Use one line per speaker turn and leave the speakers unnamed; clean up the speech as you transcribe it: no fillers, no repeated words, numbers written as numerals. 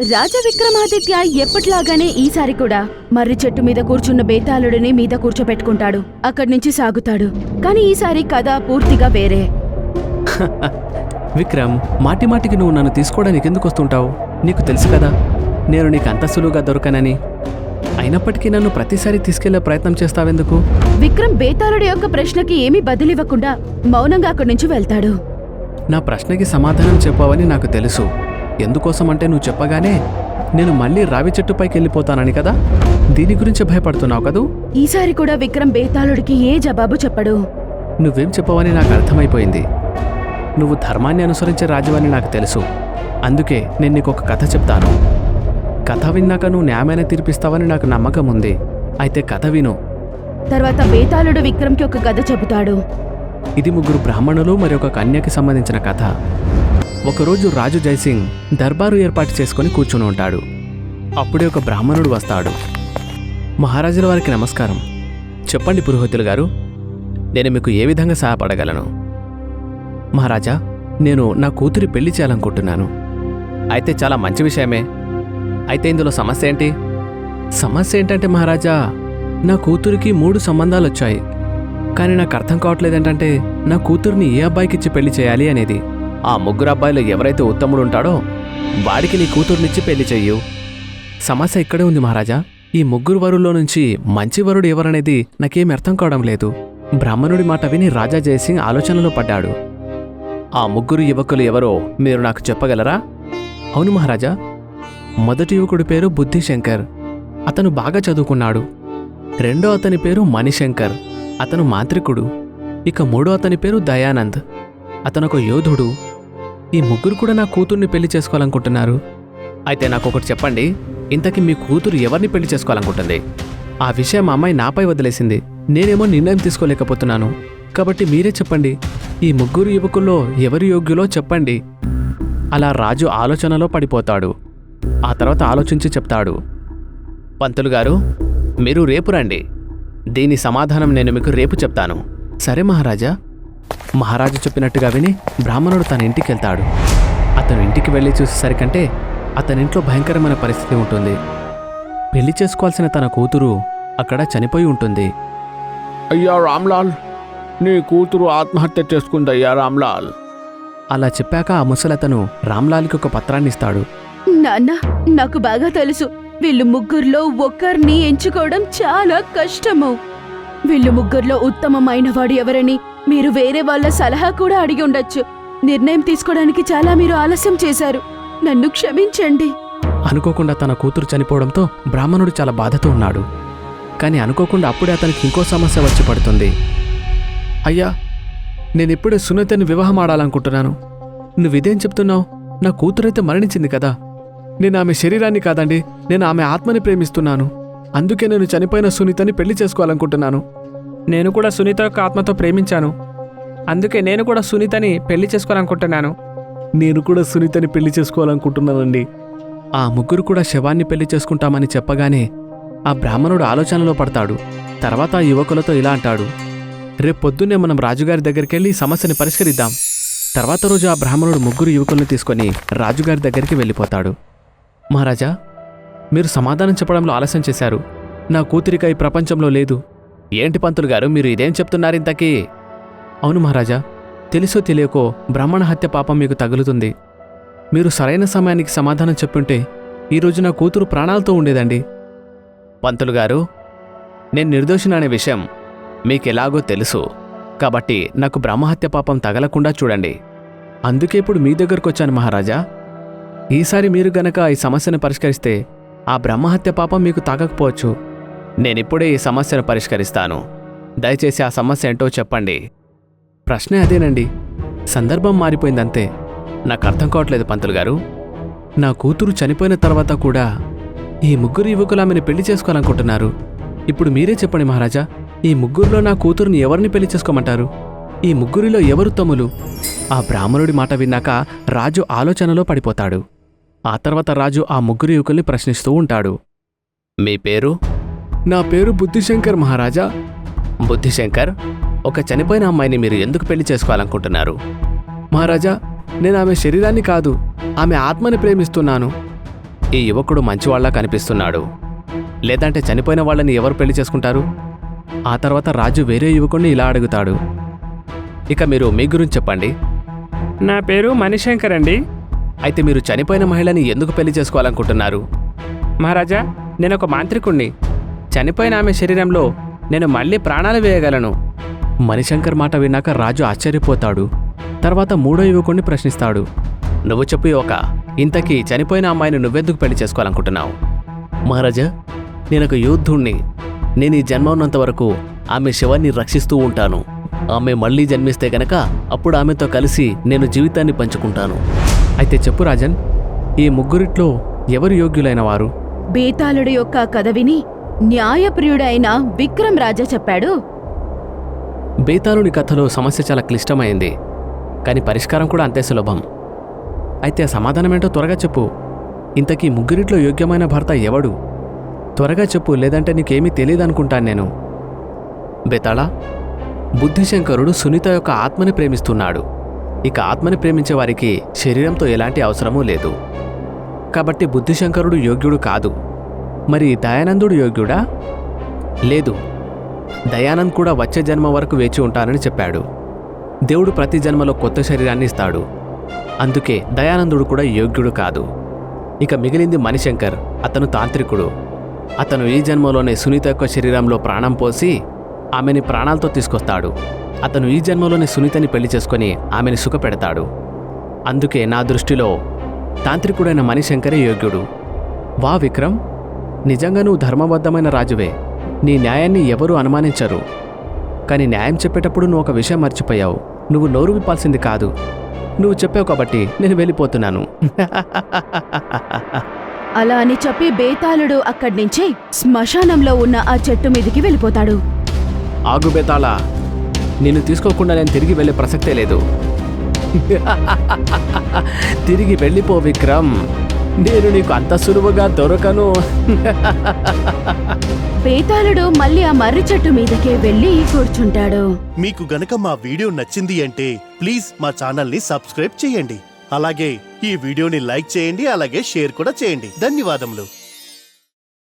రాజా విక్రమాదిత్య ఎప్పట్లాగానే ఈసారి కూడా మర్రి చెట్టు మీద కూర్చున్న బేతాళుడిని మీద కూర్చోపెట్టుకుంటాడు. అక్కడి నుంచి సాగుతాడు. కానీ ఈసారి కథ పూర్తిగా వేరే.
విక్రమ్, మాటి మాటికి నువ్వు నన్ను తీసుకోవడానికి ఎందుకు వస్తుంటావు? నీకు తెలుసు కదా నేను నీకు అంత సులువుగా దొరకనని. అయినప్పటికీ నన్ను ప్రతిసారి తీసుకెళ్లే ప్రయత్నం చేస్తావెందుకు?
విక్రమ్ బేతాళుడి యొక్క ప్రశ్నకి ఏమీ బదిలివ్వకుండా మౌనంగా అక్కడి నుంచి వెళ్తాడు.
నా ప్రశ్నకి సమాధానం చెప్పావని నాకు తెలుసు. ఎందుకోసమంటే నువ్వు చెప్పగానే నేను మళ్ళీ రావి చెట్టుపైకి వెళ్ళిపోతానని కదా. దీని గురించి భయపడుతున్నావు కదూ?
ఈసారి కూడా విక్రమ్ బేతాళుడికి ఏ జవాబు చెప్పడు.
నువ్వేం చెప్పవని నాకు అర్థమైపోయింది. నువ్వు ధర్మాన్ని అనుసరించే రాజువని నాకు తెలుసు. అందుకే నేను నీకు ఒక కథ చెప్తాను. కథ విన్నాక నువ్వు న్యాయమైన తీర్పిస్తావని నాకు నమ్మకం ఉంది. అయితే కథ విను.
తర్వాత బేతాళుడు విక్రమ్కి ఒక కథ చెబుతాడు.
ఇది 3 బ్రాహ్మణులు మరి ఒక కన్యకి సంబంధించిన కథ. ఒకరోజు రాజు జైసింగ్ దర్బారు ఏర్పాటు చేసుకుని కూర్చుని ఉంటాడు. అప్పుడే ఒక బ్రాహ్మణుడు వస్తాడు. మహారాజుల వారికి నమస్కారం. చెప్పండి పురోహితులు గారు, నేను మీకు ఏ విధంగా సహాయపడగలను? మహారాజా, నేను నా కూతురి పెళ్లి చేయాలనుకుంటున్నాను. అయితే చాలా మంచి విషయమే. అయితే ఇందులో సమస్య ఏంటి? సమస్య ఏంటంటే మహారాజా, నా కూతురికి 3 సంబంధాలు వచ్చాయి. కానీ నాకు అర్థం కావట్లేదు ఏంటంటే నా కూతుర్ని ఏ అబ్బాయికిచ్చి పెళ్లి చేయాలి అనేది. ఆ 3 అబ్బాయిలు ఎవరైతే ఉత్తముడు ఉంటాడో వాడికి నీ కూతుర్నిచ్చి పెళ్లి చెయ్యు. సమస్య ఇక్కడే ఉంది మహారాజా. ఈ 3 వరుల్లో నుంచి మంచి వరుడు ఎవరనేది నాకేం అర్థం కావడం లేదు. బ్రాహ్మణుడి మాట విని రాజా జయసింగ్ ఆలోచనలో పడ్డాడు. ఆ 3 యువకులు ఎవరో మీరు నాకు చెప్పగలరా? అవును మహారాజా. మొదటి యువకుడి పేరు బుద్ధిశంకర్. అతను బాగా చదువుకున్నాడు. రెండో అతని పేరు మణిశంకర్. అతను మాంత్రికుడు. ఇక మూడో అతని పేరు దయానంద్. అతనొక యోధుడు. ఈ 3 కూడా నా కూతుర్ని పెళ్లి చేసుకోవాలనుకుంటున్నారు. అయితే నాకొకటి చెప్పండి, ఇంతకీ మీ కూతురు ఎవరిని పెళ్లి చేసుకోవాలనుకుంటుంది? ఆ విషయం మా అమ్మాయి నాపై వదిలేసింది. నేనేమో నిర్ణయం తీసుకోలేకపోతున్నాను. కాబట్టి మీరే చెప్పండి, ఈ 3 యువకుల్లో ఎవరి యోగ్యులో చెప్పండి. అలా రాజు ఆలోచనలో పడిపోతాడు. ఆ తర్వాత ఆలోచించి చెప్తాడు. పంతులు గారు, మీరు రేపు రండి. దీని సమాధానం నేను మీకు రేపు చెప్తాను. సరే మహారాజా. మహారాజు చెప్పినట్టుగా విని బ్రాహ్మణుడు తన ఇంటికి వెళ్తాడు. అతను ఇంటికి వెళ్ళి చూసేసరికంటే అతనింట్లో భయంకరమైన పరిస్థితి ఉంటుంది. పెళ్లి చేసుకోవాల్సిన తన కూతురు అక్కడ చనిపోయి ఉంటుంది.
అయ్యా రామ్లాల్, నీ కూతురు ఆత్మహత్య చేసుకుందయ్యా రామ్లాల్.
అలా చెప్పాక ఆ ముసలతను రామ్లాల్కి ఒక పత్రాన్ని ఇస్తాడు.
నాన్న, నాకు బాగా తెలుసు వీళ్ళు 3లో ఒక్కరిని ఎంచుకోవడం చాలా కష్టము. వీళ్ళు 3లో ఉత్తమమైన వాడు ఎవరని మీరు వేరే వాళ్ళ సలహా కూడా అడిగి ఉండొచ్చు. నిర్ణయం తీసుకోవడానికి చాలా మీరు ఆలస్యం చేశారు. నన్ను క్షమించండి.
అనుకోకుండా తన కూతురు చనిపోవడంతో బ్రాహ్మణుడు చాలా బాధతో ఉన్నాడు. కానీ అనుకోకుండా అప్పుడే అతనికి ఇంకో సమస్య వచ్చి పడుతుంది. అయ్యా, నేనిప్పుడే సునీతని వివాహం ఆడాలనుకుంటున్నాను. నువ్విదేం చెప్తున్నావు? నా కూతురైతే మరణించింది కదా. నేను ఆమె శరీరాన్ని కాదండి, నేను ఆమె ఆత్మని ప్రేమిస్తున్నాను. అందుకే నేను చనిపోయిన సునీతని పెళ్లి చేసుకోవాలనుకుంటున్నాను. నేను కూడా సునీత యొక్క ఆత్మతో ప్రేమించాను. అందుకే నేను కూడా సునీతని పెళ్లి చేసుకోవాలనుకుంటున్నాను. నేను కూడా సునీతని పెళ్లి చేసుకోవాలనుకుంటున్నానండి. ఆ 3 కూడా శవాన్ని పెళ్లి చేసుకుంటామని చెప్పగానే ఆ బ్రాహ్మణుడు ఆలోచనలో పడతాడు. తర్వాత ఆ యువకులతో ఇలా అంటాడు. రేపు పొద్దున్నే మనం రాజుగారి దగ్గరికెళ్ళి సమస్యని పరిష్కరిద్దాం. తర్వాత రోజు ఆ బ్రాహ్మణుడు 3 యువకుల్ని తీసుకొని రాజుగారి దగ్గరికి వెళ్ళిపోతాడు. మహారాజా, మీరు సమాధానం చెప్పడంలో ఆలస్యం చేశారు. నా కూతురిక ఈ ప్రపంచంలో లేదు. ఏంటి పంతులు గారు, మీరు ఇదేం చెప్తున్నారింతకీ? అవును మహారాజా, తెలుసో తెలియకో బ్రాహ్మణ హత్య పాపం మీకు తగులుతుంది. మీరు సరైన సమయానికి సమాధానం చెప్పుంటే ఈరోజు నా కూతురు ప్రాణాలతో ఉండేదండి. పంతులు గారు, నేను నిర్దోషిననే విషయం మీకెలాగో తెలుసు. కాబట్టి నాకు బ్రహ్మహత్య పాపం తగలకుండా చూడండి. అందుకే ఇప్పుడు మీ దగ్గరకొచ్చాను మహారాజా. ఈసారి మీరు గనక ఈ సమస్యను పరిష్కరిస్తే ఆ బ్రహ్మహత్య పాపం మీకు తాగకపోవచ్చు. నేనిప్పుడే ఈ సమస్యను పరిష్కరిస్తాను. దయచేసి ఆ సమస్య ఏంటో చెప్పండి. ప్రశ్నే అదేనండి. సందర్భం మారిపోయిందంతే. నాకు అర్థం కావట్లేదు పంతులు గారు. నా కూతురు చనిపోయిన తర్వాత కూడా ఈ 3 యువకులు ఆమెను పెళ్లి చేసుకోవాలనుకుంటున్నారు. ఇప్పుడు మీరే చెప్పండి మహారాజా, ఈ 3లో నా కూతురుని ఎవరిని పెళ్లి చేసుకోమంటారు? ఈ 3లో ఎవరు తమ్ములు? ఆ బ్రాహ్మణుడి మాట విన్నాక రాజు ఆలోచనలో పడిపోతాడు. ఆ తర్వాత రాజు ఆ 3 యువకుల్ని ప్రశ్నిస్తూ ఉంటాడు. మీ పేరు? నా పేరు బుద్ధిశంకర్ మహారాజా. బుద్ధిశంకర్, ఒక చనిపోయిన అమ్మాయిని మీరు ఎందుకు పెళ్లి ఈ యువకుడు మంచివాళ్లా కనిపిస్తున్నాడు. లేదంటే చనిపోయిన వాళ్ళని ఎవరు పెళ్లి చేసుకుంటారు? ఆ తర్వాత రాజు వేరే యువకుడిని ఇలా అడుగుతాడు, ఇక మీరు మీ గురించి చెప్పండి.
నా పేరు మణిశంకర్ అండి.
అయితే మీరు చనిపోయిన మహిళని ఎందుకు పెళ్లి చేసుకోవాలనుకుంటున్నారు?
మహారాజా, నేను ఒక మాంత్రికుణ్ణి. చనిపోయిన ఆమె శరీరంలో నేను మళ్ళీ ప్రాణాలు వేయగలను.
మణిశంకర్ మాట విన్నాక రాజు ఆశ్చర్యపోతాడు. తర్వాత మూడో యువకుడిని ప్రశ్నిస్తాడు, నువ్వు చెప్పు యువక, ఇంతకీ చనిపోయిన అమ్మాయిని నువ్వెందుకు పెళ్లి చేసుకోవాలనుకుంటున్నావు? మహారాజా, నేనొక యోధుణ్ణి. నేను ఈ జన్మ ఉన్నంత వరకు ఆమె శవాన్ని రక్షిస్తూ ఉంటాను. ఆమె మళ్ళీ జన్మిస్తే గనక అప్పుడు ఆమెతో కలిసి నేను జీవితాన్ని పంచుకుంటాను. అయితే చెప్పు రాజన్, ఈ ముగ్గురిట్లో ఎవరు యోగ్యులైన వారు?
బేతాళుడి యొక్క కథ విని న్యాయప్రియుడైన విక్రమ్ రాజా చెప్పాడు,
బేతాళుని కథలో సమస్య చాలా క్లిష్టమైంది, కానీ పరిష్కారం కూడా అంతే సులభం. అయితే ఆ సమాధానమేంటో త్వరగా చెప్పు. ఇంతకీ ముగ్గురిట్లో యోగ్యమైన భర్త ఎవడు? త్వరగా చెప్పు, లేదంటే నీకేమీ తెలియదనుకుంటాను నేను. బేతాళ, బుద్ధిశంకరుడు సునీత యొక్క ఆత్మని ప్రేమిస్తున్నాడు. ఇక ఆత్మని ప్రేమించే వారికి శరీరంతో ఎలాంటి అవసరమూ లేదు. కాబట్టి బుద్ధిశంకరుడు యోగ్యుడు కాదు. మరి దయానందుడు యోగ్యుడా? లేదు, దయానంద్ కూడా వచ్చే జన్మ వరకు వేచి ఉంటానని చెప్పాడు. దేవుడు ప్రతి జన్మలో కొత్త శరీరాన్ని ఇస్తాడు. అందుకే దయానందుడు కూడా యోగ్యుడు కాదు. ఇక మిగిలింది మణిశంకర్. అతను తాంత్రికుడు. అతను ఈ జన్మలోనే సునీత యొక్క శరీరంలో ప్రాణం పోసి ఆమెని ప్రాణాలతో తీసుకొస్తాడు. అతను ఈ జన్మలోనే సునీతని పెళ్లి చేసుకొని ఆమెని సుఖపెడతాడు. అందుకే నా దృష్టిలో తాంత్రికుడైన మణిశంకరే యోగ్యుడు. వా విక్రమ్, నిజంగా నువ్వు ధర్మబద్ధమైన రాజువే. నీ న్యాయాన్ని ఎవరూ అనుమానించరు. కానీ న్యాయం చెప్పేటప్పుడు నువ్వు ఒక విషయం మర్చిపోయావు. నువ్వు నోరు విప్పాల్సింది కాదు. నువ్వు చెప్పావు కాబట్టి నేను వెళ్ళిపోతున్నాను.
అలా అని చెప్పి బేతాళుడు అక్కడ్నుంచి శ్మశానంలో ఉన్న ఆ చెట్టు మీదికి వెళ్ళిపోతాడు.
ఆగు బేతాళ, నిన్ను తీసుకోకుండా నేను తిరిగి వెళ్ళే ప్రసక్తే లేదు. తిరిగి వెళ్ళిపో విక్రమ్, నేను నీకు అంత సులువుగా దొరకను.
బేతాళుడు మళ్ళీ ఆ మర్రి చెట్టు మీదకే వెళ్ళి కూర్చుంటాడు.
మీకు గనక మా వీడియో నచ్చింది అంటే ప్లీజ్ మా ఛానల్ ని సబ్స్క్రైబ్ చేయండి. అలాగే ఈ వీడియోని లైక్ చేయండి, అలాగే షేర్ కూడా చేయండి. ధన్యవాదములు.